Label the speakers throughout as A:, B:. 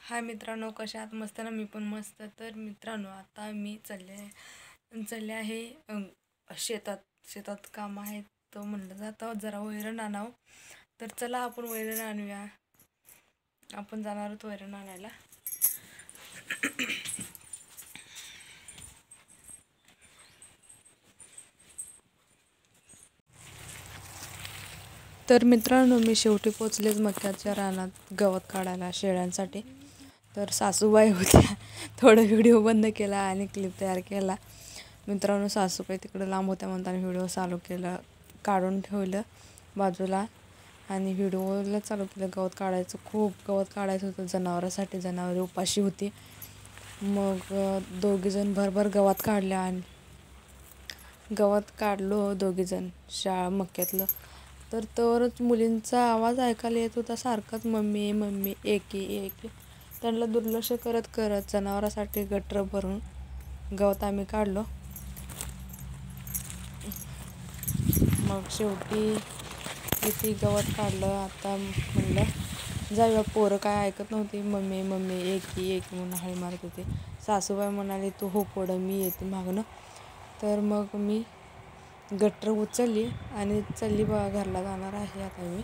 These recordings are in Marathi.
A: हाय मित्रांनो, कशा आहात? मस्त ना? मी पण मस्त. तर मित्रांनो, आता मी चालले आहे शेतात काम आहे. तर म्हणलं जातं जरा वैरण आणावं. तर चला आपण वैरण आणूया. आपण जाणार आहोत वैरण आणायला. तर मित्रांनो, मी शेवटी पोचलेच मक्याच्या रानात गवत काढायला शेळ्यांसाठी. तर सासूबाई होत्या. थोडा व्हिडिओ बंद केला आणि क्लिप तयार केला. मित्रांनो, सासूबाई तिकडे लांब होत्या म्हणताना व्हिडिओ चालू केलं, काढून ठेवलं बाजूला आणि व्हिडिओला चालू केलं. गवत काढायचं, खूप गवत काढायचं होतं जनावरांसाठी. जनावरे उपाशी होती. मग दोघीजण भरभर गवत काढल्या आणि गवत काढलो दोघीजण मक्यातलं. तर तरच मुलींचा आवाज ऐकायला येत होता सारखाच, मम्मी मम्मी एकी एकी. त्यांना दुर्लक्ष करत करत जनावरांसाठी गटर भरून गवत आम्ही काढलो. मग शेवटी किती गवत काढलं. आता म्हणलं जाऊया. पोरं काय ऐकत नव्हती. मम्मी मम्मी एकी एकी म्हणून हाळी मारत होते. सासूबाई म्हणाली तू हो पुढं, मी येते मागणं. तर मग मी गटर उचलली आणि चालली बघा घरला जाणार आहे आता मी.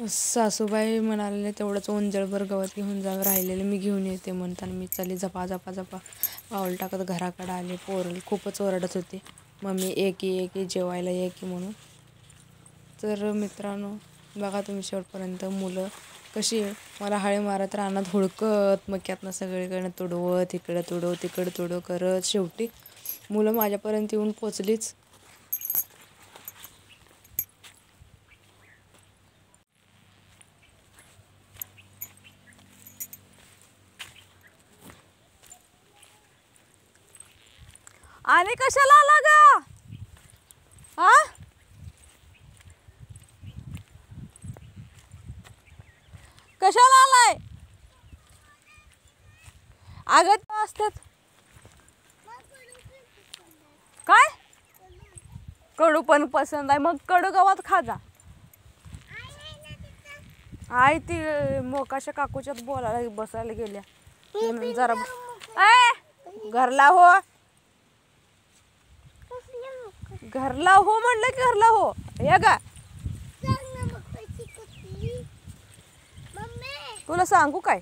A: सासूबाई म्हणाले तेवढंच ओंजळभर गवत घेऊन जावं, राहिलेलं मी घेऊन येते म्हणताना मी चालली झपा झपा झपा पाऊल टाकत घराकडे आले. पोरं खूपच ओरडत होते, मम्मी एकी एकी जेवायला ये की म्हणून. तर मित्रांनो, बघा तुम्ही शेवटपर्यंत. मुलं कशी मला हाळी मारत रानात हुडकत मक्यातनं सगळीकडनं तुडवत, इकडं तुडव तिकडं तुडव करत शेवटी मुलं माझ्यापर्यंत येऊन पोचलीच. आणि कशाला आला ग? हा, कशाला आलाय? अगं असतात काय? कडू पण पसंत आहे, मग कडू गवत खा जा. आई ती मोकाशा काकूच्यात बोलायला बसायला गेल्या. जरा घरला हो, घरला हो म्हणलं की घरला हो. हे गा तुला सांगू काय?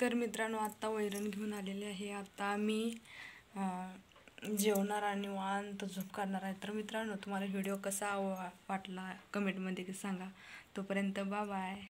A: तर मित्रांनो, आत्ता वैरण घेऊन आलेले आहे. आता मी जेवणार आणि निवांत झोप काढणार आहे. तर मित्रांनो, तुम्हाला व्हिडिओ कसा वाटला कमेंटमध्ये सांगा. तोपर्यंत बाय बाय.